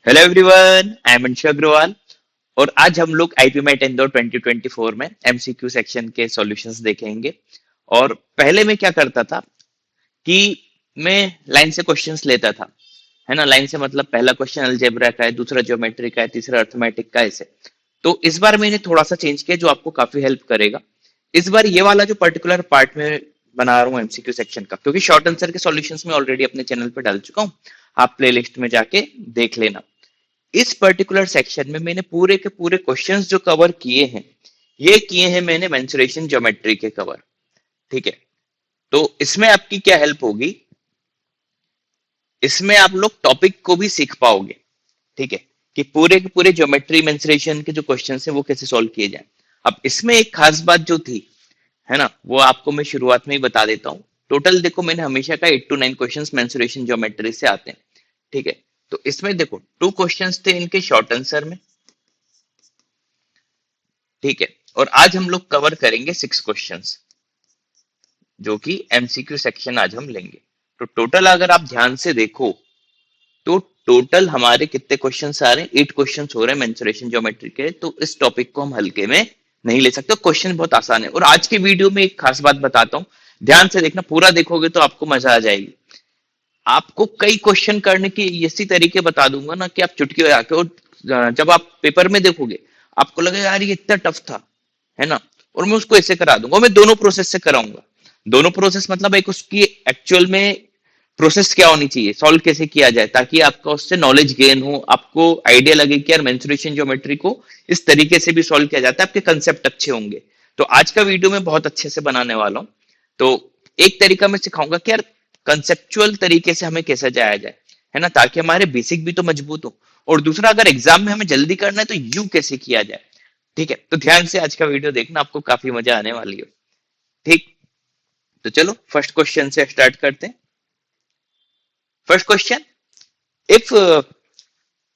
Hello everyone, I am Anshu Agarwal. और आज हम लोग आईपी मैट इंदौर 2024 में एमसीक्यू सेक्शन के सॉल्यूशंस देखेंगे। और पहले मैं क्या करता था कि मैं लाइन से क्वेश्चंस लेता था, है ना। लाइन से मतलब पहला क्वेश्चन अलजेब्रा का है, दूसरा ज्योमेट्री का है, तीसरा अर्थमेटिक का है, ऐसे। तो इस बार मैंने थोड़ा सा चेंज किया जो आपको काफी हेल्प करेगा। इस बार ये वाला जो पर्टिकुलर पार्ट में बना रहा हूँ एमसीक्यू सेक्शन का, क्योंकि शॉर्ट आंसर के सॉल्यूशंस में ऑलरेडी अपने चैनल पे डाल चुका हूँ। आप प्लेलिस्ट में जाके देख लेना। इस पर्टिकुलर सेक्शन में मैंने पूरे के पूरे क्वेश्चंस जो कवर किए हैं, ये किए हैं मैंने मेंसुरेशन ज्योमेट्री के कवर। ठीक है। तो इसमें आपकी क्या हेल्प होगी, इसमें आप लोग टॉपिक को भी सीख पाओगे। ठीक है, कि पूरे के पूरे ज्योमेट्री मेंसुरेशन के जो क्वेश्चन है वो कैसे सॉल्व किए जाए। अब इसमें एक खास बात जो थी, है ना, वो आपको मैं शुरुआत में ही बता देता हूँ। टोटल देखो, मैंने हमेशा का 8 to 9 क्वेश्चंस मेंसुरेशन ज्योमेट्री से आते हैं। ठीक है। तो इसमें देखो 2 क्वेश्चंस थे इनके शॉर्ट आंसर में। ठीक है। और आज हम लोग कवर करेंगे 6 क्वेश्चंस, जो कि एमसीक्यू सेक्शन आज हम लेंगे। तो टोटल अगर आप ध्यान से देखो, तो टोटल हमारे कितने क्वेश्चंस आ रहे हैं? 8 क्वेश्चंस हो रहे हैं मेंसुरेशन ज्योमेट्री के। तो इस टॉपिक को हम हल्के में नहीं ले सकते। क्वेश्चन बहुत आसान है। और आज के वीडियो में एक खास बात बताता हूँ, ध्यान से देखना, पूरा देखोगे तो आपको मजा आ जाएगी। आपको कई क्वेश्चन करने की ऐसी तरीके बता दूंगा ना कि आप चुटकी बजा के, और जब आप पेपर में देखोगे आपको लगेगा यार ये इतना टफ था, है ना। और मैं उसको ऐसे करा दूंगा। मैं दोनों प्रोसेस से कराऊंगा। दोनों प्रोसेस मतलब एक उसकी एक्चुअल में प्रोसेस क्या होनी चाहिए, सॉल्व कैसे किया जाए, ताकि आपका उससे नॉलेज गेन हो, आपको आइडिया लगे कि यार मेंसुरेशन ज्योमेट्री को इस तरीके से भी सॉल्व किया जाता है, आपके कंसेप्ट अच्छे होंगे। तो आज का वीडियो मैं बहुत अच्छे से बनाने वाला हूँ। तो एक तरीका मैं सिखाऊंगा कि यार कंसेप्चुअल तरीके से हमें कैसे जाया जाए, है ना, ताकि हमारे बेसिक भी तो मजबूत हो। और दूसरा, अगर एग्जाम में हमें जल्दी करना है तो यू कैसे किया जाए। ठीक है। तो ध्यान से आज का वीडियो देखना, आपको काफी मजा आने वाली है। ठीक। तो चलो फर्स्ट क्वेश्चन से स्टार्ट करते हैं। First question, if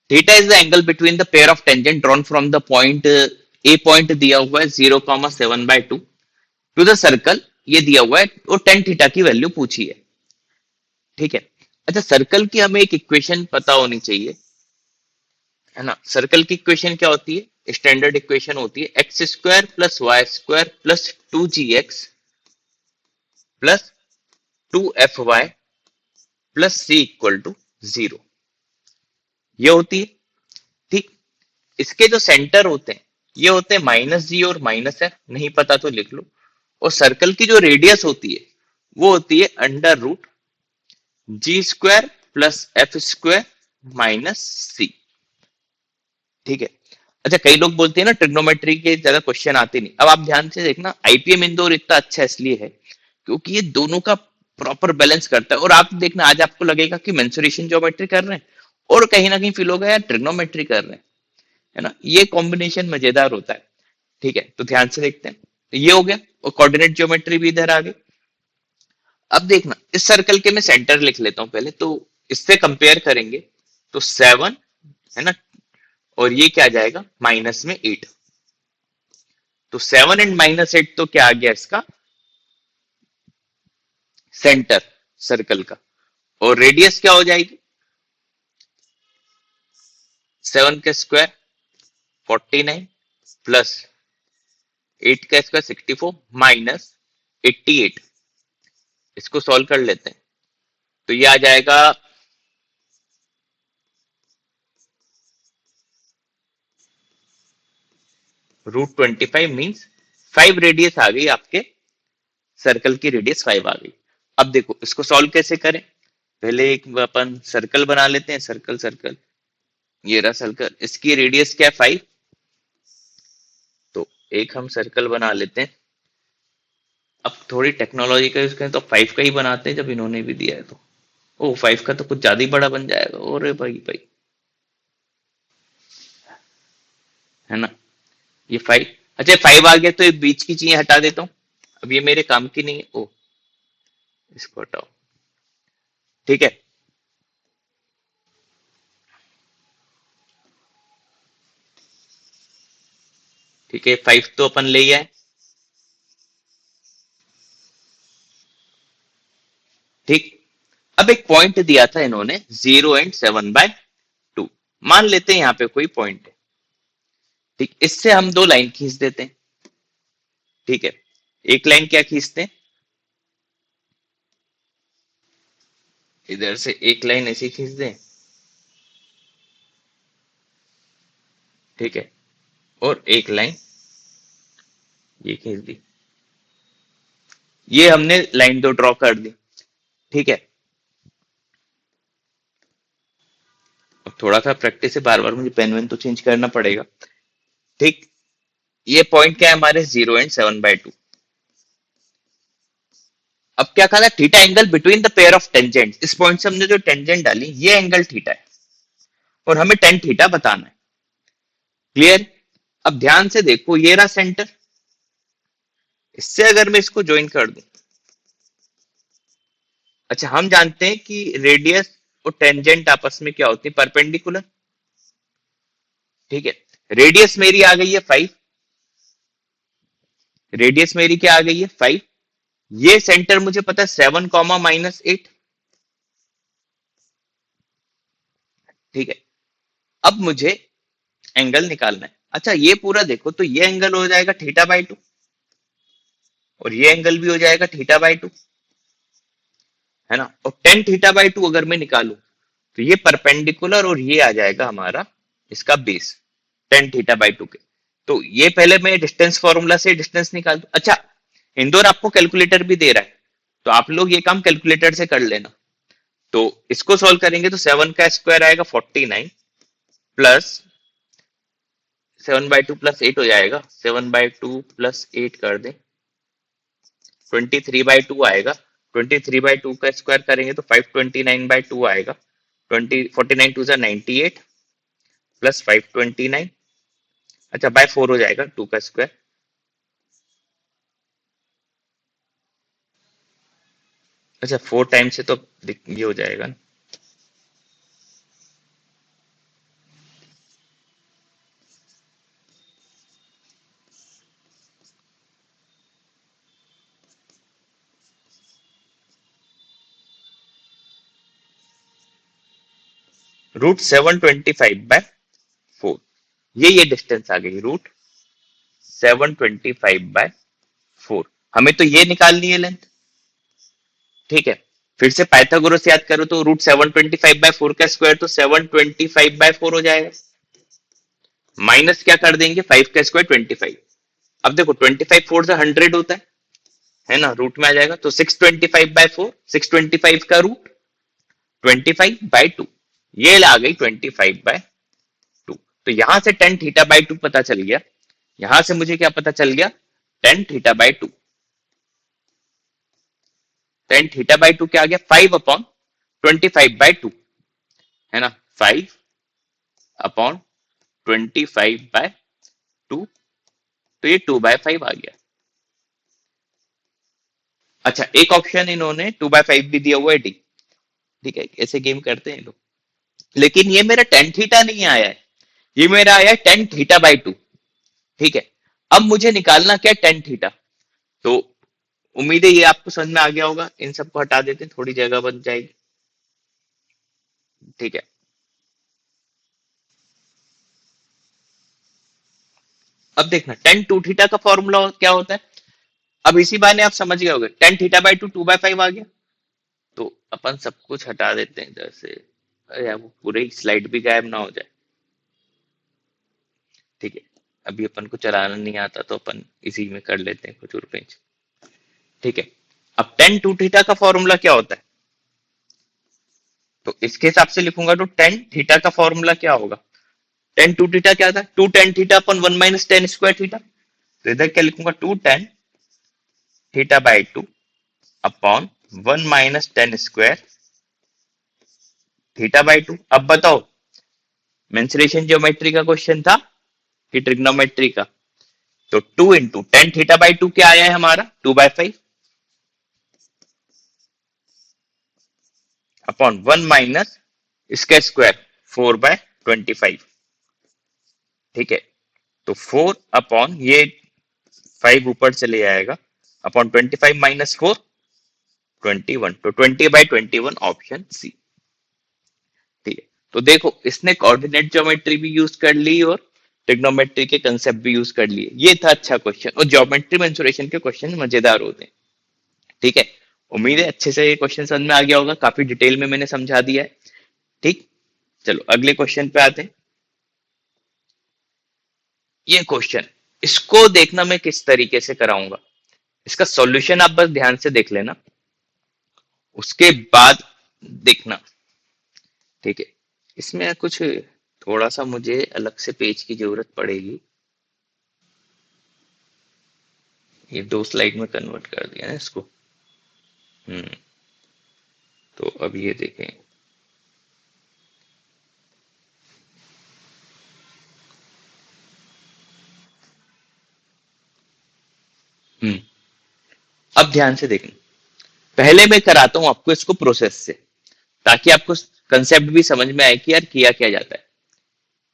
theta is the angle between the pair of tangent drawn from the point A, point दिया हुआ है 0,7/2 टू द सर्कल, ये दिया हुआ है, और टेन थीटा की वैल्यू पूछी है। ठीक है। अच्छा, सर्कल की हमें एक इक्वेशन पता होनी चाहिए, है ना। सर्कल की इक्वेशन क्या होती है? स्टैंडर्ड इक्वेशन होती है x² + y² + 2gx +2fy + c = 0, ये होती है। ठीक। इसके जो सेंटर होते हैं, ये होते हैं -g और -f, नहीं पता तो लिख लो। और सर्कल की जो रेडियस होती है, वो होती है √g² + f² - c। ठीक है। अच्छा, कई लोग बोलते हैं ना ट्रिग्नोमेट्री के ज्यादा क्वेश्चन आते नहीं। अब आप ध्यान से देखना, आईपीएम इंदौर इतना अच्छा इसलिए है क्योंकि ये दोनों का प्रॉपर बैलेंस करता है। और आप देखना, आज आपको लगेगा कि मेंसुरेशन ज्योमेट्री कर रहे हैं, और कहीं ना कहीं फील होगा यार ट्रिग्नोमेट्री कर रहे हैं, है ना। ये कॉम्बिनेशन मजेदार होता है। ठीक है। तो ध्यान से देखते हैं। तो ये हो गया, और कोऑर्डिनेट ज्योमेट्री भी इधर आ गई। अब देखना, इस सर्कल के मैं सेंटर लिख लेता हूं पहले, तो इससे कंपेयर करेंगे तो 7, है ना। और ये क्या आ जाएगा? -8। तो 7 और -8, तो क्या आ गया इसका? सेंटर सर्कल का। और रेडियस क्या हो जाएगी? 7 का स्क्वायर 49 +8 का स्क्वायर 64 -88। इसको सॉल्व कर लेते हैं। तो ये आ जाएगा √25, मीन्स 5 रेडियस आ गई आपके। सर्कल की रेडियस 5 आ गई। अब देखो इसको सॉल्व कैसे करें। पहले एक अपन सर्कल बना लेते हैं। सर्कल सर्कल, ये रहा सर्कल, इसकी रेडियस क्या है? 5। तो एक हम सर्कल बना लेते हैं। अब थोड़ी टेक्नोलॉजी का यूज करें तो 5 का ही बनाते हैं, जब इन्होंने भी दिया है तो। ओ, 5 का तो कुछ ज्यादा ही बड़ा बन जाएगा। अरे भाई भाई, है ना। ये 5, अच्छा 5 आ गया तो ये बीच की चीजें हटा देता हूँ। अब ये मेरे काम की नहीं है। ओ, इसको हटाओ। ठीक है। ठीक है, 5 तो अपन ले आए। ठीक। अब एक पॉइंट दिया था इन्होंने 0 और 7/2। मान लेते हैं यहाँ पे कोई पॉइंट है, ठीक, इससे हम दो लाइन खींच देते हैं। ठीक है, एक लाइन क्या खींचते हैं, इधर से एक लाइन ऐसे खींच दें, ठीक है, और एक लाइन ये खींच दी, ये हमने लाइन दो ड्रॉ कर दी। ठीक है, अब थोड़ा सा प्रैक्टिस है, बार बार मुझे पेन वेन तो चेंज करना पड़ेगा। ठीक, ये पॉइंट क्या है हमारे 0 and 7/2। अब क्या कहा था, theta angle between the pair of tangent, इस पॉइंट से हमने जो टेंजेंट डाली ये एंगल थीटा है और हमें टेन थीटा बताना है। क्लियर? अब ध्यान से देखो, ये रहा सेंटर, इससे अगर मैं इसको ज्वाइन कर दूं, अच्छा हम जानते हैं कि रेडियस और टेंजेंट आपस में क्या होती है, परपेंडिकुलर। ठीक है, रेडियस मेरी आ गई है 5, रेडियस मेरी क्या आ गई है 5, ये सेंटर मुझे पता है 7, -8। ठीक है, अब मुझे एंगल निकालना है। अच्छा ये पूरा देखो तो ये एंगल हो जाएगा θ/2 और ये एंगल भी हो जाएगा θ/2, है ना। और tan θ/2 अगर मैं निकालू तो ये परपेंडिकुलर और ये आ जाएगा हमारा इसका बेस tan θ/2 के। तो ये पहले मैं डिस्टेंस फॉर्मूला से डिस्टेंस निकाल दूं। अच्छा इंदौर आपको कैलकुलेटर भी दे रहा है तो आप लोग ये काम कैलकुलेटर से कर लेना। तो इसको सॉल्व करेंगे तो 7 का स्क्वायर आएगा 49 प्लस 7/2 प्लस 8 हो जाएगा, 7/2 प्लस 8 कर दें 23/2 आएगा। 23/2 का स्क्वायर करेंगे तो 529/2 आएगा। 49 2 98 प्लस 529, अच्छा बाय 4 हो जाएगा 2 का स्क्वायर। अच्छा 4 टाइम से तो ये हो जाएगा ना, √725/4, ये डिस्टेंस आ गई √725/4। हमें तो ये निकालनी है लेंथ। ठीक है, फिर से पाइथागोरस याद करो तो √725/4 का स्क्वायर तो 725/4 हो जाएगा, माइनस क्या कर देंगे 5 का स्क्वायर 25। अब देखो 25 4 से 100 होता है ना, रूट में आ जाएगा तो 625/4, 625 का रूट 25/2, ये आ गई 25/2। तो यहां से tan θ/2 पता चल गया, यहां से मुझे क्या पता चल गया tan θ/2। tan θ/2 क्या आ गया 5/25/2, है ना, 5/25/2, तो ये 2/5 आ गया। अच्छा एक ऑप्शन इन्होंने 2/5 भी दिया हुआ है डी। ठीक है, ऐसे गेम करते हैं लोग, लेकिन ये मेरा tan θ नहीं आया है, ये मेरा आया है tan θ/2। ठीक है, अब मुझे निकालना क्या tan θ, तो उम्मीद है ये आपको समझ में आ गया होगा। इन सबको हटा देते हैं, थोड़ी जगह बन जाएगी। ठीक है, अब देखना tan2θ का फॉर्मूला क्या होता है। अब इसी बारे आप समझ गए होगे, tan θ/2 2/5 आ गया। तो अपन सब कुछ हटा देते हैं इधर से, अरे यार वो पूरी स्लाइड भी गायब ना हो जाए। ठीक है, अभी अपन को चलाना नहीं आता तो अपन इसी में कर लेते हैं कुछ और पेंच। ठीक है, अब tan2θ का फॉर्मूला क्या होता है, तो इसके हिसाब से लिखूंगा तो tan θ का फॉर्मूला क्या होगा। tan2θ क्या था, 2 tan θ/1 - tan² थीटा। तो इधर क्या लिखूंगा 2 tan θ/2/1 - tan²θ/2। अब बताओ मेंसुरेशन ज्योमेट्री का क्वेश्चन था कि ट्रिग्नोमेट्री का, तो 2 × tan θ/2 क्या आया है हमारा 2/5 अपॉन 1 माइनस इसका स्क्वायर 4/25। ठीक है, तो 4/ये 5 ऊपर चले आएगा अपॉन 25 - 4 21, तो 20/21 ऑप्शन सी। ठीक है, तो देखो इसने कोऑर्डिनेट ज्योमेट्री भी यूज कर ली और ट्रिग्नोमेट्री के कंसेप्ट भी यूज कर लिए। ये था अच्छा क्वेश्चन, और ज्योमेट्री मेंसुरेशन के क्वेश्चन मजेदार होते हैं। ठीक है, उम्मीद है अच्छे से ये क्वेश्चन समझ में आ गया होगा, काफी डिटेल में मैंने समझा दिया है। ठीक, चलो अगले क्वेश्चन पे आते हैं। ये क्वेश्चन, इसको देखना मैं किस तरीके से कराऊंगा, इसका सॉल्यूशन आप बस ध्यान से देख लेना, उसके बाद देखना। ठीक है, इसमें कुछ थोड़ा सा मुझे अलग से पेज की जरूरत पड़ेगी। ये 2 स्लाइड में कन्वर्ट कर दिया है इसको। हम्म, तो अब ये देखें। हम्म, अब ध्यान से देखना, पहले मैं कराता हूं आपको इसको प्रोसेस से, ताकि आपको कंसेप्ट भी समझ में आए कि यार किया क्या जाता है।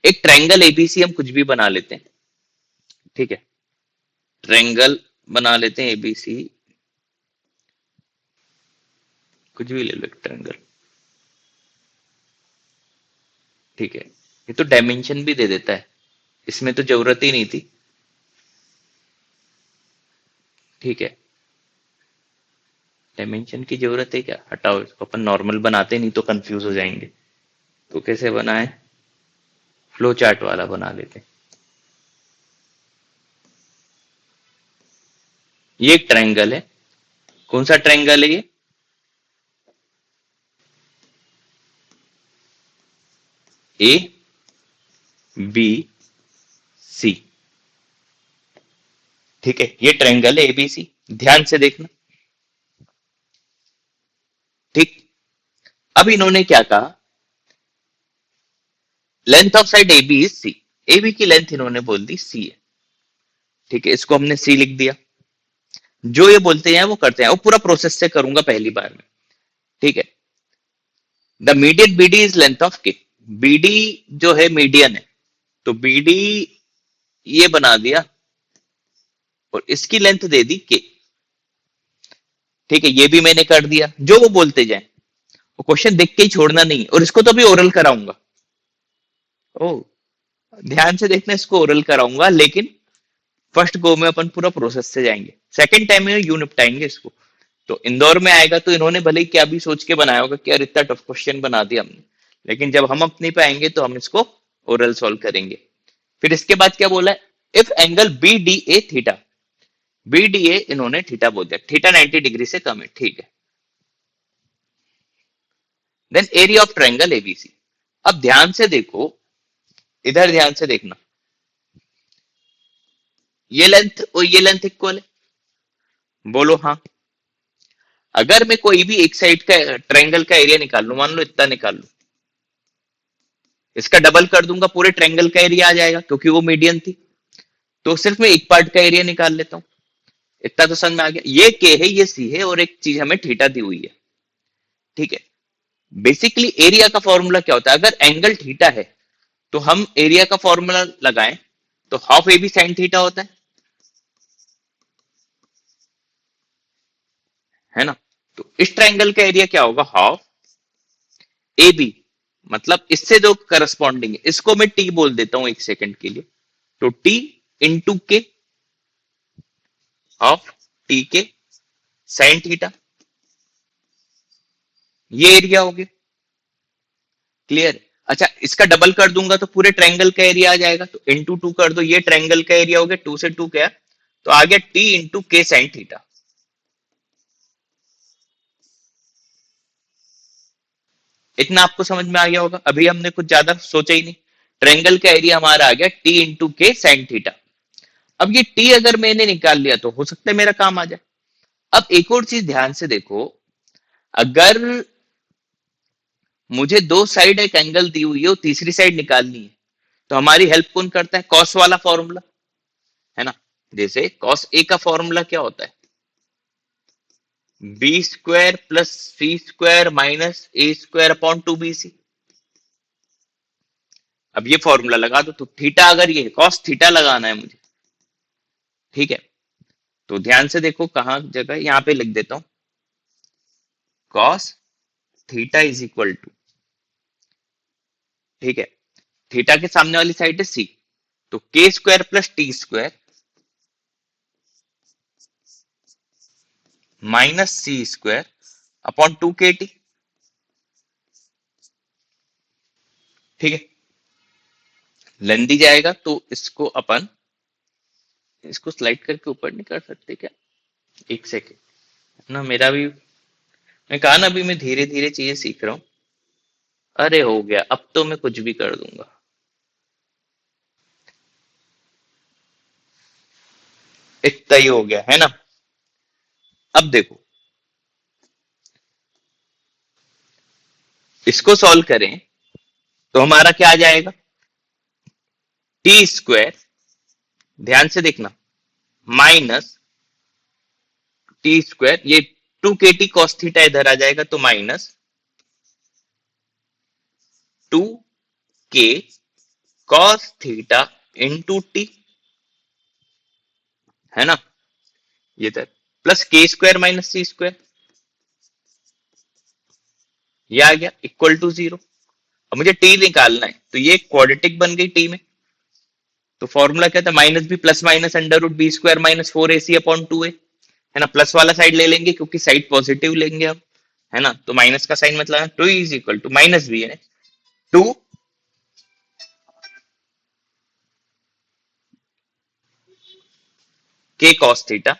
एक ट्रायंगल एबीसी हम कुछ भी बना लेते हैं। ठीक है, ट्रायंगल बना लेते हैं एबीसी, कुछ भी ले लो एक ट्रायंगल। ठीक है, ये तो डायमेंशन भी दे देता है, इसमें तो जरूरत ही नहीं थी। ठीक है, डायमेंशन की जरूरत है क्या, हटाओ इसको, अपन नॉर्मल बनाते नहीं तो कंफ्यूज हो जाएंगे। तो कैसे बनाए, फ्लो चार्ट वाला बना लेते हैं। ये एक ट्रायंगल है, कौन सा ट्रायंगल है ये, ए बी सी। ठीक है, ये ट्रायंगल है एबीसी, ध्यान से देखना। ठीक, अब इन्होंने क्या कहा, length of side A B is C, A B की लेंथ इन्होंने बोल दी सी है। ठीक है, इसको हमने सी लिख दिया। जो ये बोलते हैं वो करते हैं, वो पूरा प्रोसेस से करूंगा पहली बार में। ठीक है, the median B D is length of K, B D जो है मीडियन है, तो बी डी ये बना दिया और इसकी लेंथ दे दी के। ठीक है, ये भी मैंने कर दिया, जो वो बोलते जाए, वो क्वेश्चन देख के ही छोड़ना नहीं, और इसको तो भी ओरल कराऊंगा। ओ, ध्यान से देखना, इसको ओरल कराऊंगा, लेकिन फर्स्ट गो में अपन पूरा प्रोसेस से जाएंगे, सेकंड टाइम में यू निपटाएंगे इसको। तो इंदौर में आएगा तो इन्होंने भले ही क्या भी सोच के बनाया होगा कि यार इतना टफ क्वेश्चन बना दिया हमने, लेकिन जब हम अपने पे आएंगे तो हम इसको ओरल सॉल्व करेंगे। फिर इसके बाद क्या बोला है, if angle B D A theta, B D A इन्होंने थीटा बोल दिया, थीटा 90 डिग्री से कम है। ठीक है, then area of triangle ABC. अब ध्यान से देखो, इधर ध्यान से देखना, ये लेंथ और ये लेंथ इक्वल है, बोलो हाँ। अगर मैं कोई भी एक साइड का ट्रायंगल का एरिया निकाल लू, मान लो इतना निकाल लू, इसका डबल कर दूंगा पूरे ट्रायंगल का एरिया आ जाएगा, क्योंकि वो मीडियन थी। तो सिर्फ मैं एक पार्ट का एरिया निकाल लेता हूं। इतना तो समझ में आ गया, ये के है ये सी है, और एक चीज हमें थीटा दी हुई है। ठीक है, बेसिकली एरिया का फॉर्मूला क्या होता है, अगर एंगल थीटा है तो हम एरिया का फॉर्मूला लगाएं तो half A B sine theta होता है ना। तो इस ट्रायंगल का एरिया क्या होगा, हाफ ए बी, मतलब इससे जो करस्पॉन्डिंग है, इसको मैं टी बोल देता हूं एक सेकंड के लिए। तो टी इंटू के, हाफ टी के साइन थीटा, ये एरिया हो गया। क्लियर, अच्छा इसका डबल कर दूंगा तो पूरे ट्रायंगल का एरिया आ जाएगा, तो इंटू टू कर दो, ये ट्रायंगल का एरिया हो गया, टू से टू क्या, तो आ गया टी इंटू के साइन थीटा। इतना आपको समझ में आ गया होगा, अभी हमने कुछ ज्यादा सोचा ही नहीं। ट्रायंगल का एरिया हमारा आ गया टी इंटू के साइन थीटा। अब ये टी अगर मैंने निकाल लिया तो हो सकता है मेरा काम आ जाए। अब एक और चीज ध्यान से देखो, अगर मुझे दो साइड एक एंगल दी हुई है और तीसरी साइड निकालनी है, तो हमारी हेल्प कौन करता है, कॉस वाला फॉर्मूला, है ना। जैसे कॉस ए का फॉर्मूला क्या होता है, बी स्क्वायर प्लस सी स्क्वायर माइनस ए स्क्वायर अपॉन 2bc। अब ये फॉर्मूला लगा दो, तो थीटा अगर ये कॉस थीटा लगाना है मुझे। ठीक है, तो ध्यान से देखो कहां जगह, यहां पे लिख देता हूं, cos theta is equal to ठीक है, थीटा के सामने वाली साइड है सी, तो K square plus T square minus C square upon 2 KT। ठीक है, लेंदी जाएगा तो इसको अपन इसको स्लाइड करके ऊपर नहीं कर सकते क्या? एक सेकेंड ना, मेरा भी, मैं कहा ना अभी मैं धीरे धीरे चीजें सीख रहा हूँ। अरे हो गया, अब तो मैं कुछ भी कर दूंगा। इतना ही हो गया है ना। अब देखो, इसको सॉल्व करें तो हमारा क्या आ जाएगा, टी स्क्वायर, ध्यान से देखना, माइनस टी स्क्वायर, ये 2 KT कॉस थीटा इधर आ जाएगा तो minus 2 K cos theta into T, है ना, ये इधर प्लस के स्क्वायर माइनस सी स्क्वायर, ये आ गया इक्वल टू 0। अब मुझे टी निकालना है तो ये क्वाड्रेटिक बन गई टी में, तो फॉर्मूला क्या था, minus B plus minus under root B square minus 4AC upon 2A, है ना, प्लस वाला साइड ले लेंगे क्योंकि साइड पॉजिटिव लेंगे अब, है ना, तो माइनस का साइन मतलब two is equal to minus B है 2 K cos theta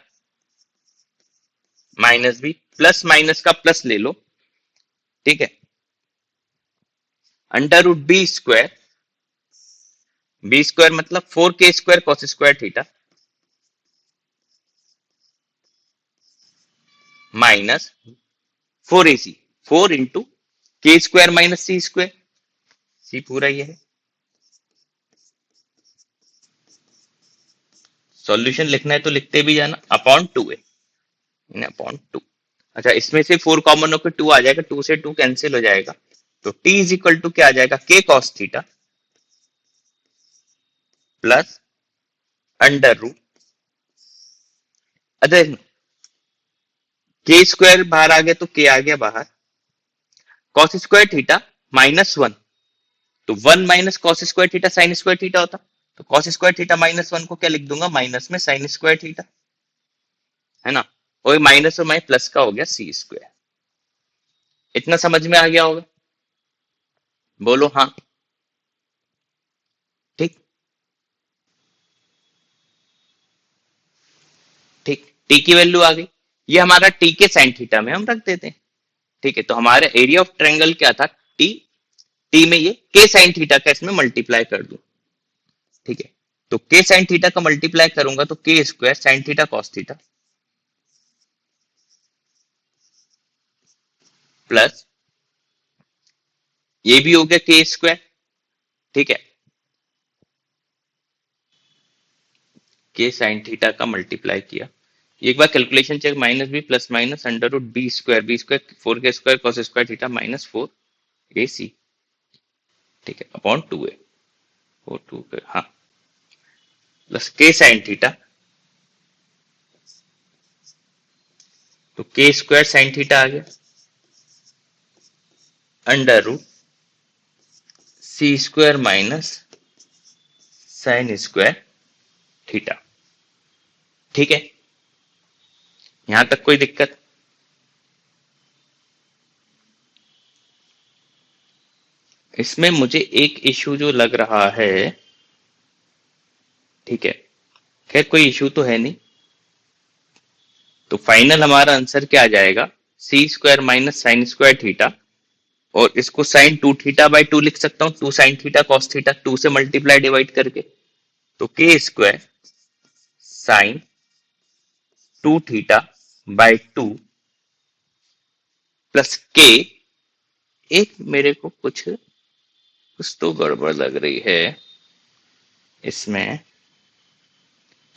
minus B, plus minus का प्लस ले लो, ठीक है, अंडर रूट बी स्क्वायर मतलब 4K square cos square theta minus 4AC, 4 into K square minus C square, C पूरा ये है। सॉल्यूशन लिखना है तो लिखते भी जाना, अपॉन 2A, अपॉन 2। अच्छा, इसमें से 4 कॉमन होकर 2 आ जाएगा, 2 से 2 कैंसिल हो जाएगा, तो T इज इक्वल टू क्या आ जाएगा, K cos theta plus under root, अच्छा के स्क्वायर बाहर आ गया तो के आ गया बाहर, कॉस स्क्वायर थीटा -1, तो 1 minus cos square theta sine square theta होता, तो कॉस स्क्वायर थीटा -1 को क्या लिख दूंगा, माइनस में साइन स्क्वायर थीटा, है ना, और माइनस और माइनस प्लस का हो गया सी स्क्वायर। इतना समझ में आ गया होगा, बोलो हाँ। ठीक, ठीक, टी की वैल्यू आ गई, ये हमारा टी के साइन थीटा में हम रख देते हैं। ठीक है, तो हमारा एरिया ऑफ ट्रायंगल क्या था, टी, टी में ये के साइन थीटा का इसमें मल्टीप्लाई कर दूं, ठीक है, तो के साइन थीटा का मल्टीप्लाई करूंगा तो K square sine theta cos theta plus ये भी हो गया के स्क्वायर, ठीक है, के साइन थीटा का मल्टीप्लाई किया, एक बार calculation check, minus B plus minus under root B square 4 K square cos square theta minus 4AC, ठीक है, अपॉन 2A, फोर टू हाँ, प्लस के साइन थीटा, तो के स्क्वायर साइन थीटा आ गया under root C square minus sine square theta. ठीक है, यहां तक कोई दिक्कत? इसमें मुझे एक इशू जो लग रहा है, ठीक है, खैर कोई इशू तो है नहीं, तो फाइनल हमारा आंसर क्या आ जाएगा, C square minus sine square theta, और इसको साइन 2 थीटा/2 लिख सकता हूं, 2 साइन थीटा कॉस थीटा, 2 से मल्टीप्लाई डिवाइड करके, तो के स्क्वायर साइन 2 थीटा/2 प्लस के, एक मेरे को कुछ तो गड़बड़ लग रही है इसमें,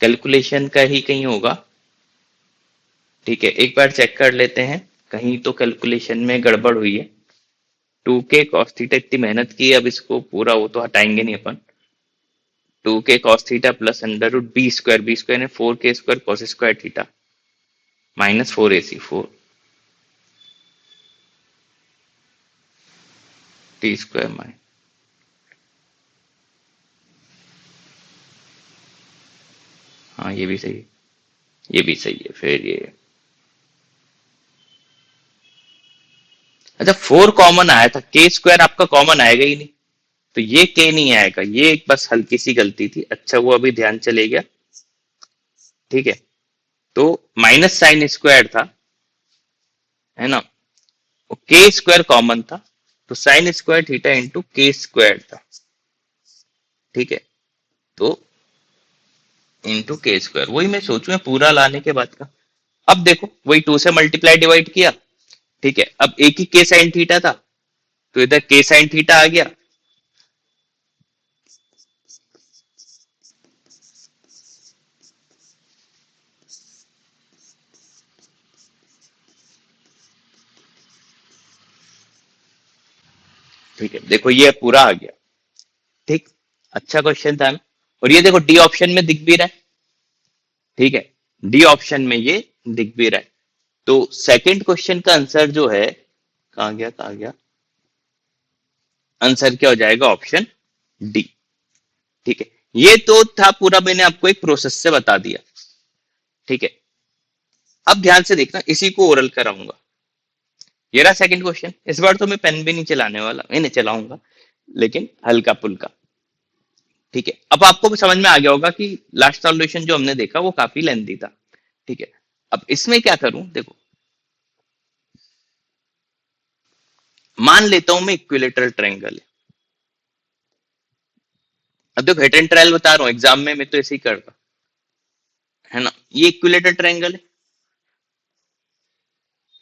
कैलकुलेशन का ही कहीं होगा, ठीक है, एक बार चेक कर लेते हैं, कहीं तो कैलकुलेशन में गड़बड़ हुई है। 2 के कॉस थीटा, इतनी मेहनत की है, अब इसको पूरा वो तो हटाएंगे नहीं अपन, 2 K cos theta plus under root B square ने 4 K square cos square theta minus 4AC, 4 T square minus, हाँ ये भी सही है, ये भी सही है फिर ये। अच्छा 4 कॉमन आया था, के स्क्वायर आपका कॉमन आएगा ही नहीं, तो ये के नहीं आएगा, ये एक बस हल्की सी गलती थी। अच्छा वो अभी ध्यान चले गया, ठीक है। तो माइनस साइन स्क्वायर था, है ना, के स्क्वायर कॉमन था, तो साइन स्क्वायर थीटा इंटू के स्क्वायर था, ठीक है। तो इंटू के स्क्वायर, वही मैं सोचूं पूरा लाने के बाद का। अब देखो वही 2 से मल्टीप्लाई डिवाइड किया, ठीक है। अब एक ही के साइन थीटा था, तो इधर के साइन थीटा आ गया, ठीक है। देखो ये पूरा आ गया, ठीक। अच्छा क्वेश्चन था। और ये देखो डी ऑप्शन में दिख भी रहा है, ठीक है, डी ऑप्शन में ये दिख भी रहा है। तो सेकंड क्वेश्चन का आंसर जो है, कहां गया कहां गया, आंसर क्या हो जाएगा, ऑप्शन डी, ठीक है। ये तो था पूरा, मैंने आपको एक प्रोसेस से बता दिया, ठीक है। अब ध्यान से देखना, इसी को ओरल कराऊंगा। ये रहा सेकंड क्वेश्चन, इस बार तो मैं पेन भी नहीं चलाने वाला, मैं नहीं चलाऊंगा, लेकिन हल्का पुल्का, ठीक है। अब आपको भी समझ में आ गया होगा कि लास्ट सॉल्यूशन जो हमने देखा वो काफी लेंथी था, ठीक है। अब इसमें क्या करूं, देखो मान लेता हूं मैं इक्विलेटरल ट्रायंगल है। अब देखो हेट एंड ट्रायल बता रहा हूं, एग्जाम में मैं तो ऐसे ही करता, है ना। ये इक्विलेटरल ट्रायंगल है,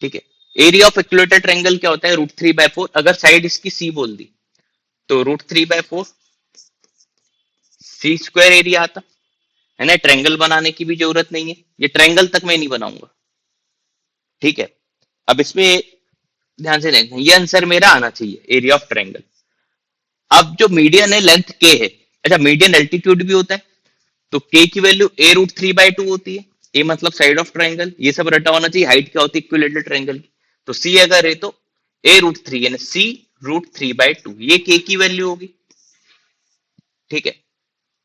ठीक है। एरिया ऑफ इक्विलेटरल ट्रायंगल क्या होता है, √3/4, अगर साइड इसकी सी बोल दी तो √3/4 सी स्क्वायर एरिया आता है ना। ट्रायंगल बनाने की भी जरूरत नहीं है, ये ट्रायंगल तक मैं नहीं बनाऊंगा, ठीक है। अब इसमें ध्यान से देखना, ये आंसर मेरा आना चाहिए एरिया ऑफ ट्रायंगल। अब जो मीडियन है लेंथ के है, अच्छा मीडियन एल्टीट्यूड भी होता है, तो के की वैल्यू a√3/2 होती है, ए मतलब साइड ऑफ ट्रायंगल, ये सब रटा होना चाहिए। हाइट क्या होती है इक्विलेटरल ट्रायंगल की, तो सी अगर है तो a√3 यानी c√3/2, ये के की वैल्यू होगी, ठीक है।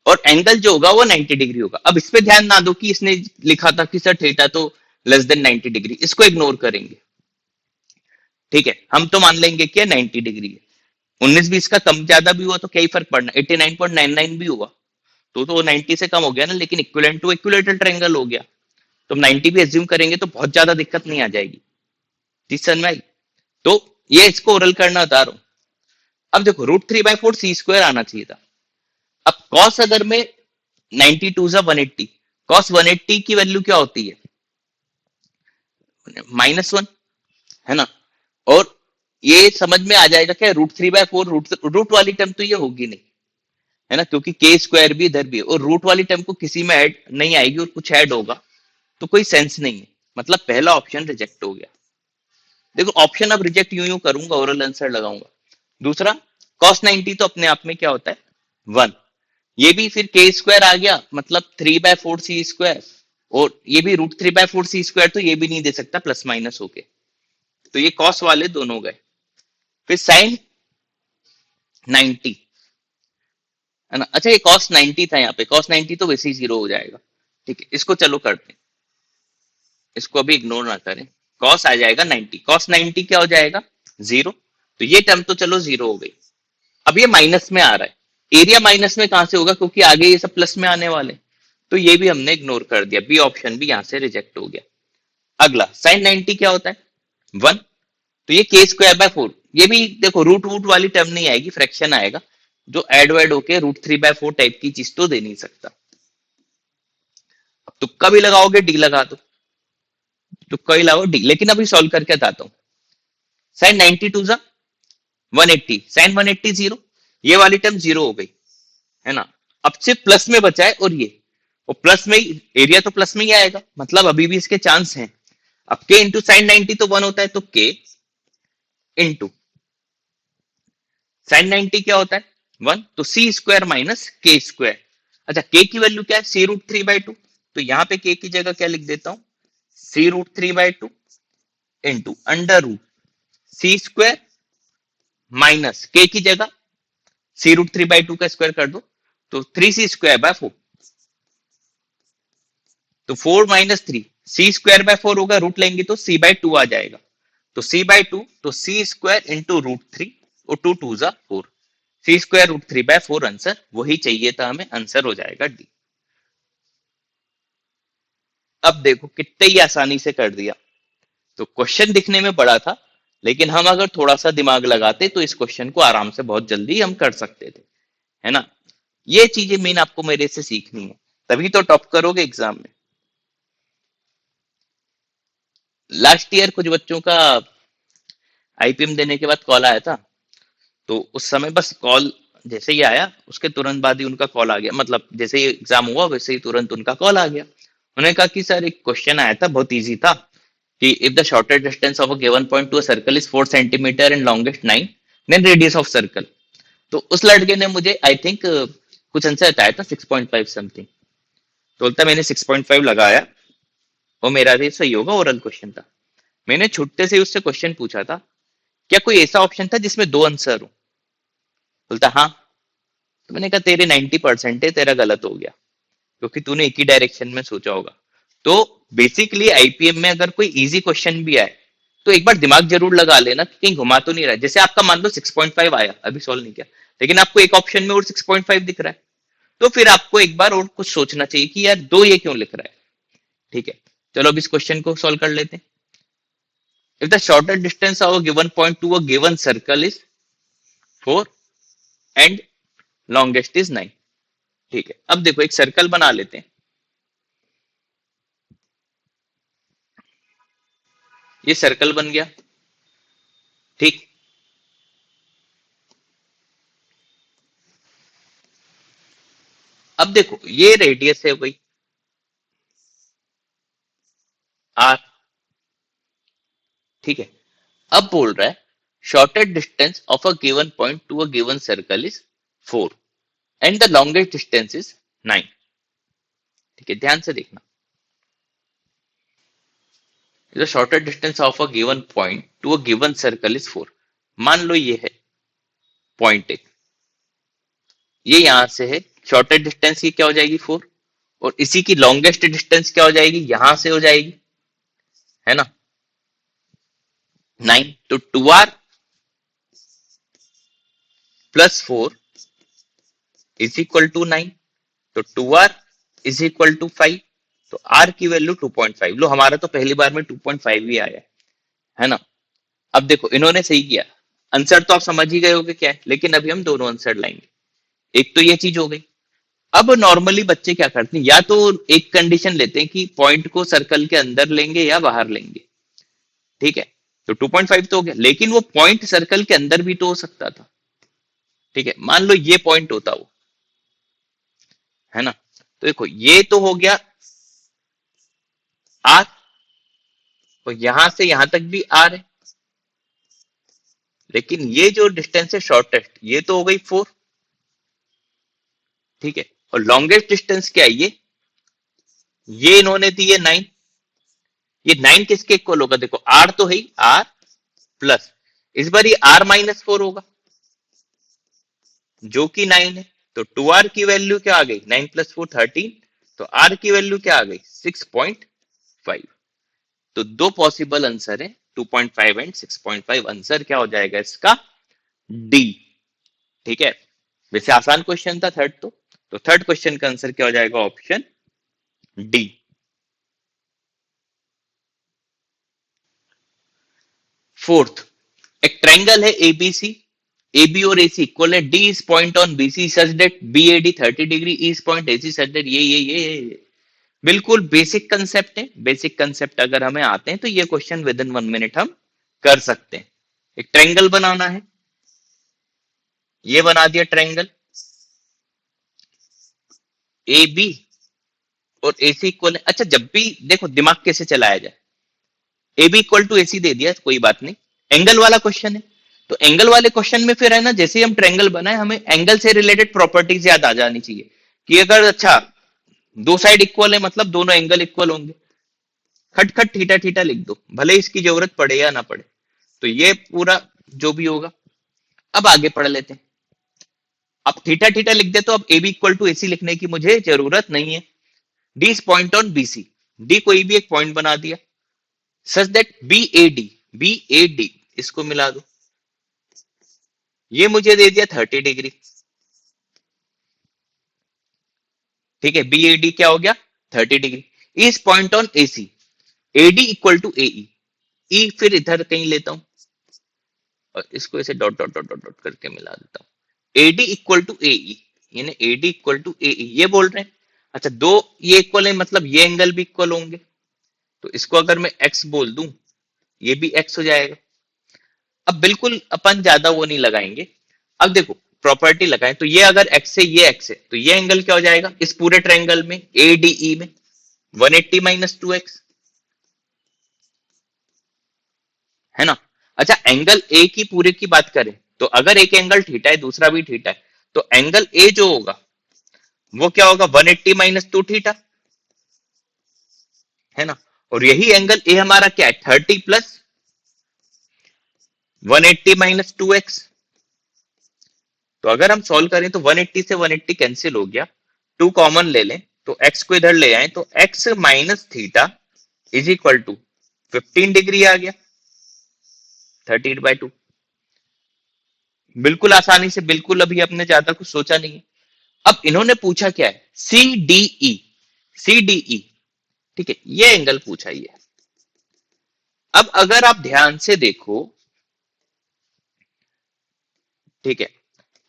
और एंगल जो होगा वो 90 डिग्री होगा। अब इस पे ध्यान ना दो कि इसने लिखा था कि सर थीटा तो लेस देन 90 डिग्री, इसको इग्नोर करेंगे, ठीक है। हम तो मान लेंगे कि 90 डिग्री है। 19-20 का कम ज्यादा भी हुआ तो क्या ही फर्क पड़ना, 89.99 भी हुआ तो 90 से कम हो गया ना, लेकिन इक्विवेलेंट टू इक्विलेटरल ट्रायंगल हो गया, तो 90 भी एज्यूम करेंगे तो बहुत ज्यादा दिक्कत नहीं आ जाएगी, ठीक समझ में आई। तो ये इसको ओरल करना बता रहा हूं। अब देखो √3/4 सी स्क्वायर आना चाहिए था। अब कॉस अगर मैं 92 जा 180, कॉस 180 की वैल्यू क्या होती है, -1, है ना। और ये समझ में आ जाएगा क्या, √3/4 रूट वाली टर्म तो ये होगी नहीं, है ना, क्योंकि के स्क्वायर भी इधर भी है, और रूट वाली टर्म को किसी में ऐड नहीं आएगी और कुछ ऐड होगा तो कोई सेंस नहीं है, मतलब पहला ऑप्शन रिजेक्ट हो गया। देखो ऑप्शन अब रिजेक्ट यूं यूं करूंगा, ओरल आंसर लगाऊंगा। दूसरा cos 90 तो अपने आप में क्या होता है 1, ये भी फिर के स्क्वायर आ गया, मतलब 3/4 सी स्क्वायर, और ये भी √3/4 सी स्क्वायर, तो ये भी नहीं दे सकता प्लस माइनस होके, तो ये कॉस वाले दोनों गए। फिर साइन 90, है ना। अच्छा ये कॉस 90 था, यहाँ पे कॉस 90 तो वैसे ही 0 हो जाएगा, ठीक है। इसको चलो करते हैं, इसको अभी इग्नोर ना करें। कॉस आ जाएगा 90, कॉस 90 क्या हो जाएगा 0, तो ये टर्म तो चलो 0 हो गई। अब ये माइनस में आ रहा है, एरिया माइनस में कहां से होगा, क्योंकि आगे ये सब प्लस में आने वाले, तो ये भी हमने इग्नोर कर दिया, बी ऑप्शन भी यहां से रिजेक्ट हो गया। अगला साइन 90 क्या होता है 1, तो ये के स्क्वायर बाय 4, ये भी देखो रूट वूट वाली टर्म नहीं आएगी, फ्रैक्शन आएगा, जो एड वर्ड होके √3/4 टाइप की चीज तो दे नहीं सकता। अब तुक्का भी लगाओगे डी लगा दो, तुक्का ही लगाओ डी, लेकिन अभी सॉल्व करके बताता हूँ। साइन 92 जा 180, साइन 180 0, ये वाली टर्म 0 हो गई, है ना। अब सिर्फ प्लस में बचा है, और ये, और प्लस में ही एरिया तो प्लस में ही आएगा, मतलब अभी भी इसके चांस हैं। अब के इंटू साइन 90 तो 1 होता है, तो के इंटू साइन 90 क्या होता है 1, तो सी स्क्वायर माइनस के स्क्वायर। अच्छा के की वैल्यू क्या है c√3/2, तो यहां पे के की जगह क्या लिख देता हूं c√3/2 into √c square minus के की जगह c√3/2 का स्क्वायर कर दो, तो 3c² बाय 4, तो 4 - 3 c²/4 होगा, रूट लेंगे तो c/2 आ जाएगा। तो c/2 तो c² × √3 और 2 2 जा 4, c²√3/4 आंसर वही चाहिए था हमें, आंसर हो जाएगा डी। अब देखो कितने ही आसानी से कर दिया। तो क्वेश्चन दिखने में बड़ा था, लेकिन हम अगर थोड़ा सा दिमाग लगाते तो इस क्वेश्चन को आराम से बहुत जल्दी हम कर सकते थे, है ना। ये चीजें मेन आपको मेरे से सीखनी है, तभी तो टॉप करोगे एग्जाम में। लास्ट ईयर कुछ बच्चों का आईपीएम देने के बाद कॉल आया था, तो उस समय बस कॉल जैसे ही आया उसके तुरंत बाद ही उनका कॉल आ गया, मतलब जैसे ही एग्जाम हुआ वैसे ही तुरंत उनका कॉल आ गया। उन्होंने कहा कि सर एक क्वेश्चन आया था, बहुत इजी था, कि if the shortest distance of a given point to a circle is 4 centimetre and longest 9, then radius of circle. तो उस लड़के ने मुझे आई थिंक कुछ आंसर बताया था 6.5 समथिंग। तो बोलता मैंने 6.5 लगाया, वो मेरा भी सही होगा, ओरल क्वेश्चन था। मैंने छुट्टे से उससे क्वेश्चन पूछा था, क्या कोई ऐसा ऑप्शन था जिसमें 2 आंसर हो? बोलता हाँ। तो मैंने कहा तेरे 90% है, तेरा गलत हो गया, क्योंकि तूने एक ही डायरेक्शन में सोचा होगा। तो बेसिकली आईपीएम में अगर कोई इजी क्वेश्चन भी आए तो एक बार दिमाग जरूर लगा लेना कि कहीं घुमा तो नहीं रहा है। जैसे आपका मान लो 6.5 आया, अभी सॉल्व नहीं किया, लेकिन आपको एक ऑप्शन में और 6.5 दिख रहा है, तो फिर आपको एक बार और कुछ सोचना चाहिए कि यार दो ये क्यों लिख रहा है। ठीक है, चलो अब इस क्वेश्चन को सॉल्व कर लेते हैं। If the shortest distance of a given point to a given circle is 4 and longest is 9। ठीक है, अब देखो एक सर्कल बना लेते हैं। ये सर्कल बन गया, ठीक। अब देखो ये रेडियस है भाई आर, ठीक है। अब बोल रहा है shortest distance of a given point to a given circle is 4 and the longest distance is 9। ठीक है, ध्यान से देखना। The shortest distance of a given point to a given circle is 4। मान लो ये है पॉइंट एक, ये यहां से है, शॉर्टेस्ट डिस्टेंस की क्या हो जाएगी 4, और इसी की लॉन्गेस्ट डिस्टेंस क्या हो जाएगी, यहां से हो जाएगी, है ना, 9। तो 2r+4 इज इक्वल टू 9। तो 2r=5। तो r की वैल्यू 2.5 लो, हमारा तो पहली बार में 2.5 ही आया है ना। अब देखो इन्होंने सही किया, आंसर तो आप समझ ही गए होगे क्या है, लेकिन अभी हम दोनों आंसर लाएंगे। एक तो ये चीज हो गई। अब नॉर्मली बच्चे क्या करते हैं, या तो एक कंडीशन लेते हैं कि पॉइंट को सर्कल के अंदर लेंगे या बाहर लेंगे। ठीक है, तो 2.5 तो हो गया, लेकिन वो पॉइंट सर्कल के अंदर भी तो हो सकता था। ठीक है, मान लो ये पॉइंट होता वो, है ना। तो देखो ये तो हो गया आर, और यहां से यहां तक भी आर है, लेकिन ये जो डिस्टेंस है शॉर्टेस्ट, ये तो हो गई 4। ठीक है, और लॉन्गेस्ट डिस्टेंस क्या है, ये इन्होंने दी है 9। ये 9 किसके इक्वल होगा, देखो आर तो है ही, आर प्लस इस बार ये r-4 होगा जो कि 9 है। तो 2r की वैल्यू क्या आ गई, 9+4 13। तो r की वैल्यू क्या आ गई 6.5। तो दो पॉसिबल आंसर है, 2.5 एंड 6.5। आंसर क्या हो जाएगा इसका, डी। ठीक है, वैसे आसान क्वेश्चन था थर्ड तो थर्ड क्वेश्चन का आंसर क्या हो जाएगा, ऑप्शन डी। फोर्थ, एक ट्रायंगल है एबीसी, AB और AC इक्वल है, D is point on BC such that BAD 30 degree, E is point AC such that ये बिल्कुल बेसिक कंसेप्ट है। बेसिक कंसेप्ट अगर हमें आते हैं तो ये क्वेश्चन विद इन 1 मिनट हम कर सकते हैं। एक ट्रायंगल बनाना है, ये बना दिया ट्रायंगल, AB और AC इक्वल है। अच्छा, जब भी देखो दिमाग कैसे चलाया जाए, AB इक्वल टू AC दे दिया कोई बात नहीं, एंगल वाला क्वेश्चन है, तो एंगल वाले क्वेश्चन में फिर है ना, जैसे ही हम ट्रायंगल बनाए हमें एंगल से रिलेटेड प्रॉपर्टीज याद आ जानी चाहिए, कि अगर अच्छा दो साइड इक्वल है मतलब दोनों एंगल इक्वल होंगे, खट खट थीटा थीटा लिख दो, भले इसकी जरूरत पड़े या ना पड़े। तो ये पूरा जो भी होगा, अब आगे पढ़ लेते हैं। अब थीटा थीटा लिख दे तो अब AB इक्वल टू AC लिखने की मुझे जरूरत नहीं है। D is point on BC, D कोई भी एक पॉइंट बना दिया such that B A D इसको मिला दो, ये मुझे दे दिया 30 डिग्री। ठीक है, बी ए डी क्या हो गया 30 degree. Is point on A C, A D equal to A E, फिर इधर कहीं लेता हूं और इसको ऐसे dot dot dot dot dot करके मिला देता हूं। A D equal to A E, यानी A D equal to A E ये बोल रहे हैं। अच्छा, दो ये इक्वल है मतलब ये एंगल भी इक्वल होंगे, तो इसको अगर मैं एक्स बोल दूं ये भी एक्स हो जाएगा। अब बिल्कुल अपन ज्यादा वो नहीं लगाएंगे, अब देखो प्रॉपर्टी लगाएं तो ये अगर एक्स है ये एक्स है तो ये एंगल क्या हो जाएगा इस पूरे ट्रायंगल में एडीई में 180 माइनस 2x, है ना। अच्छा, एंगल ए की पूरे की बात करें तो अगर एक एंगल थीटा है दूसरा भी थीटा है तो एंगल ए जो होगा वो क्या होगा 180 माइनस 2 थीटा, है ना। और यही एंगल ए हमारा क्या है 30 प्लस 180 माइनस 2x। तो अगर हम सॉल्व करें तो 180 से 180 कैंसिल हो गया, 2 कॉमन ले लें तो x को इधर ले आए तो x minus theta is equal to 15 degree आ गया 30/2। बिल्कुल आसानी से, बिल्कुल अभी अपने ज्यादा कुछ सोचा नहीं है। अब इन्होंने पूछा क्या है C D E, C D E, ठीक है, ये एंगल पूछा ही है। अब अगर आप ध्यान से देखो, ठीक है,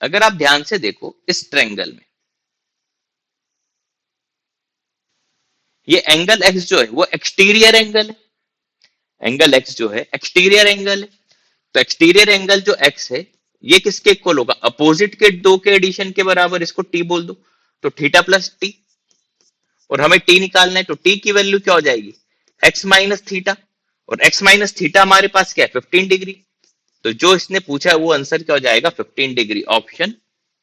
अगर आप ध्यान से देखो इस ट्रायंगल में ये एंगल एक्स जो है वो एक्सटीरियर एंगल है, एंगल एक्स जो है एक्सटीरियर एंगल है। तो एक्सटीरियर एंगल जो एक्स है ये किसके इक्वल होगा अपोजिट के दो के एडिशन के बराबर, इसको टी बोल दो तो थीटा प्लस टी। और हमें टी निकालना है तो टी की वैल्यू क्या हो जाएगी एक्स माइनस थीटा, और एक्स माइनस थीटा हमारे पास क्या है 15 डिग्री। तो जो इसने पूछा है वो आंसर क्या हो जाएगा 15 डिग्री, ऑप्शन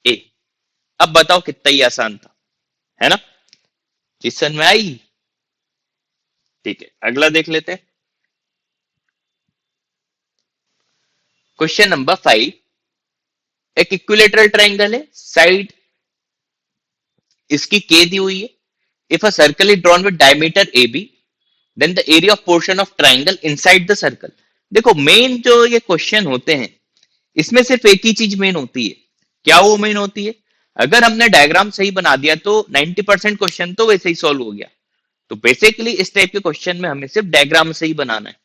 ए। अब बताओ कितना ही आसान था, है ना। चीज समझ में आई। ठीक है, अगला देख लेते हैं क्वेश्चन नंबर 5। एक इक्विलेटरल ट्रायंगल है, साइड इसकी के दी हुई है। If a circle is drawn with diameter A B then the area of portion of triangle inside the circle. देखो मेन जो ये क्वेश्चन होते हैं इसमें सिर्फ एक ही चीज मेन होती है, क्या वो मेन होती है, अगर हमने डायग्राम सही बना दिया तो 90% क्वेश्चन तो वैसे ही सॉल्व हो गया। तो बेसिकली इस टाइप के क्वेश्चन में हमें सिर्फ डायग्राम से ही बनाना है।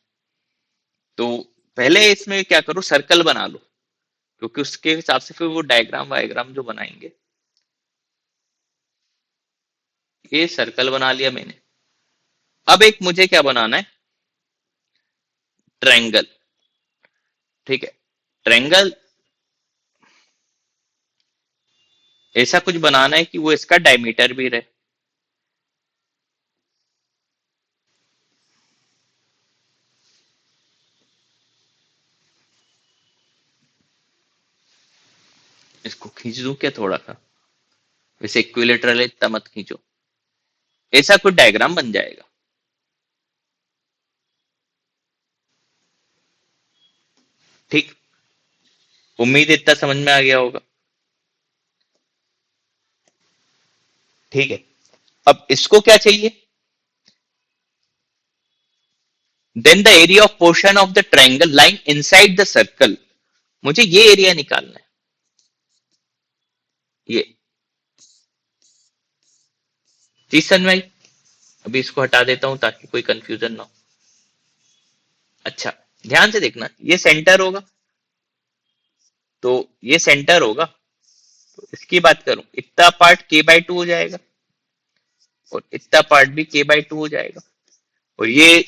तो पहले इसमें क्या करो सर्कल बना लो, क्योंकि उसके हिसाब से फिर वो डायग्राम वायग्राम जो बनाएंगे। ये सर्कल बना लिया मैंने। अब एक मुझे क्या बनाना है ट्रायंगल, ठीक है। ट्रायंगल ऐसा कुछ बनाना है कि वो इसका डायमीटर भी रहे। इसको खींच दूं क्या थोड़ा सा, वैसे इक्विलेटरल है इतना मत खींचो, ऐसा कुछ डायग्राम बन जाएगा। ठीक, उम्मीद इतना समझ में आ गया होगा। ठीक है, अब इसको क्या चाहिए then the area of portion of the triangle lying inside the circle, मुझे ये एरिया निकालना है। ये चीज समझ में आई। अभी इसको हटा देता हूं ताकि कोई कंफ्यूजन ना हो। अच्छा, ध्यान से देखना, ये सेंटर होगा तो ये सेंटर होगा, तो इसकी बात करूं इतना पार्ट k/2 हो जाएगा और इतना पार्ट भी k/2 हो जाएगा, और ये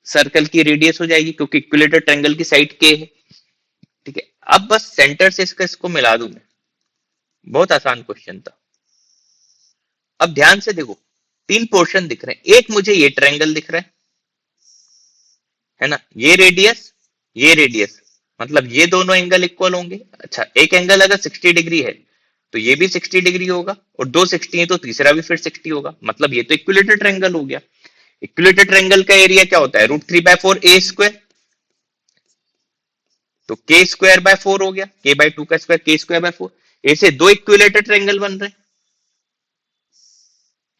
सर्कल की रेडियस हो जाएगी क्योंकि इक्विलेटर ट्रायंगल की साइड k है। ठीक है, अब बस सेंटर से इसको मिला दूं मैं। बहुत आसान क्वेश्चन था। अब ध्यान से देखो, तीन पोर्शन दिख रहे हैं, एक मुझे ये ट्रायंगल दिख रहा है ना, ये रेडियस मतलब ये दोनों एंगल इक्वल होंगे। अच्छा, एक एंगल अगर 60 डिग्री है तो ये भी 60 डिग्री होगा, और दो 60 है तो तीसरा भी फिर 60 होगा, मतलब ये तो इक्विलेटर ट्रायंगल हो गया। इक्विलेटर ट्रायंगल का एरिया क्या होता है √3/4 ए स्क्वायर, तो के स्क्वायर बाय 4 हो गया, k/2 का स्क्वायर k²/4। ऐसे दो इक्विलेटर ट्रायंगल बन रहे हैं,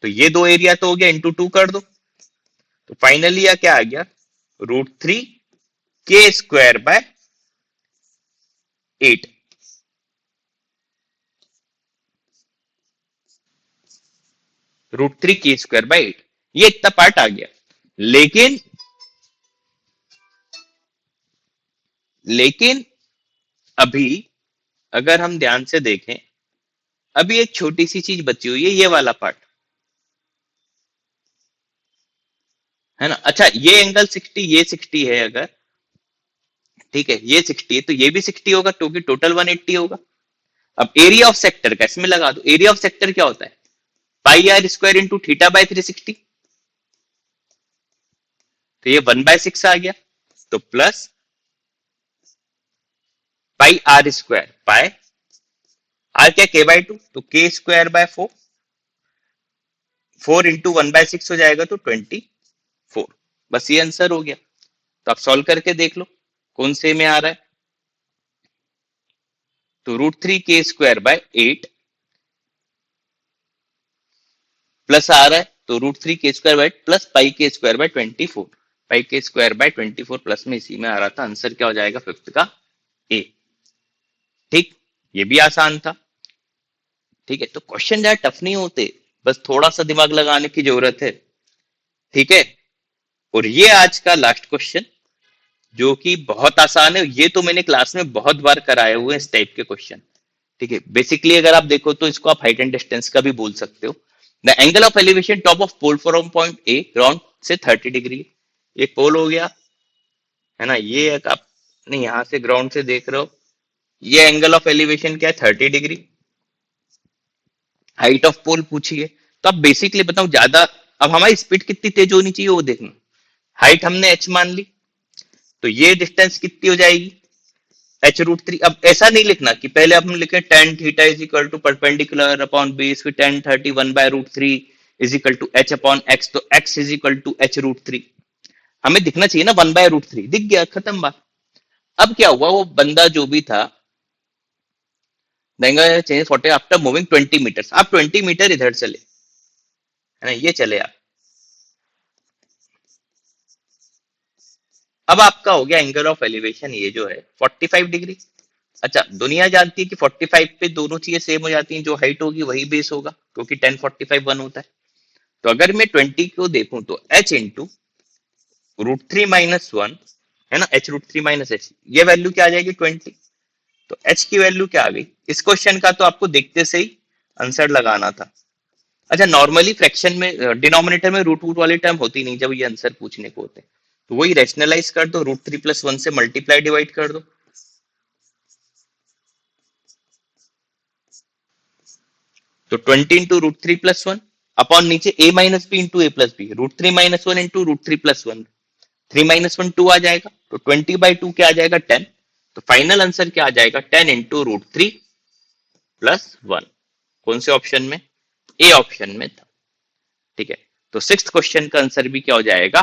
तो ये दो एरिया तो हो गया इंटू 2 कर दो, तो फाइनली यह क्या आ गया, √3 k² / 8। √3 k² / 8, ये इतना पार्ट आ गया। लेकिन लेकिन अभी अगर हम ध्यान से देखें, अभी एक छोटी सी चीज बची हुई है, ये वाला पार्ट है ना। अच्छा, ये एंगल 60, ये 60 है अगर, ठीक है, ये 60 है तो ये भी 60 होगा, क्योंकि टोटल 180 होगा। अब एरिया ऑफ सेक्टर का इसमें लगा दो। एरिया ऑफ सेक्टर क्या होता है, πr² इंटू θ/360। तो ये 1/6 आ गया, तो प्लस πr², पाई आर क्या, k/2, तो k²/4, 4 इंटू 1/6 हो जाएगा तो 24। बस ये आंसर हो गया। तो आप सॉल्व करके देख लो कौन से में आ रहा है। तो √3 k² / 8 प्लस आ रहा है, तो √3 k² plus πk² / 24, πk² / 24 plus में इसी में आ रहा था। आंसर क्या हो जाएगा, फिफ्थ का ए। ठीक, ये भी आसान था। ठीक है, तो क्वेश्चन ज्यादा टफ नहीं होते, बस थोड़ा सा दिमाग लगाने की जरूरत है। ठीक है, और ये आज का लास्ट क्वेश्चन जो कि बहुत आसान है, ये तो मैंने क्लास में बहुत बार कराए हुए हैं इस टाइप के क्वेश्चन। ठीक है, बेसिकली अगर आप देखो तो इसको आप हाइट एंड डिस्टेंस का भी बोल सकते हो। The angle of elevation top of pole from point A ground से 30 डिग्री। एक पोल हो गया है ना, ये एक आप नहीं यहां से ग्राउंड से देख रहे हो, ये एंगल ऑफ एलिवेशन क्या है, 30 डिग्री। हाइट ऑफ पोल पूछिए, तो आप बेसिकली बताओ ज्यादा, अब हमारी स्पीड कितनी तेज होनी चाहिए वो देखना। हाइट हमने h मान ली, तो ये डिस्टेंस कितनी हो जाएगी, h√3। अब ऐसा नहीं लिखना कि पहले हम लिखे tan theta is equal to perpendicular upon base, फिर tan 30 1/√3 is equal to h upon x, तो x is equal to h√3। हमें दिखना चाहिए ना 1/√3, दिख गया, खत्म बात। अब क्या हुआ, वो बंदा जो भी था, देंगे चेंज 40 आफ्टर मूविंग 20 मीटर। आप 20 मीटर इधर चले, है ना, ये चले आप। अब आपका हो गया एंगल ऑफ एलिवेशन ये जो है 45 डिग्री। अच्छा, दुनिया जानती है कि 45 पे दोनों चीजें सेम हो जाती हैं, जो हाइट होगी वही बेस होगा, क्योंकि 10 45 1 होता है। तो अगर मैं 20 को देखूं तो h इंटू √3 - 1, है ना, h√3 - h, ये वैल्यू क्या आ जाएगी 20। तो h की वैल्यू क्या आ गई, इस क्वेश्चन का तो आपको देखते से ही आंसर लगाना था। अच्छा, नॉर्मली फ्रैक्शन में डिनोमिनेटर में रूट वूट वाली टर्म होती नहीं जब ये आंसर पूछने को होते हैं, तो वही रैशनलाइज कर दो, √3 + 1 से मल्टीप्लाई डिवाइड कर दो। तो 20 इंटू √3 + 1 अपॉन नीचे a - b into a+b, √3 - 1 into √3 + 1, 3 - 1 2 आ जाएगा, तो 20/2 क्या आ जाएगा 10। तो फाइनल आंसर क्या आ जाएगा 10 इंटू √3 + 1। कौन से ऑप्शन में, ए ऑप्शन में था। ठीक है, तो सिक्स्थ क्वेश्चन का आंसर भी क्या हो जाएगा,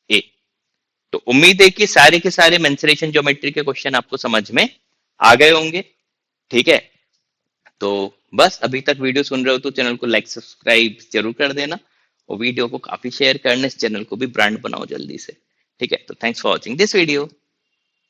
ए। तो उम्मीद है कि सारे के सारे मेंसुरेशन ज्योमेट्री के क्वेश्चन आपको समझ में आ गए होंगे। ठीक है, तो बस अभी तक वीडियो सुन रहे हो तो चैनल को लाइक सब्सक्राइब जरूर कर देना, और वीडियो को काफी शेयर करना, इस चैनल को भी ब्रांड बनाओ जल्दी से। ठीक है, तो thanks for watching this video.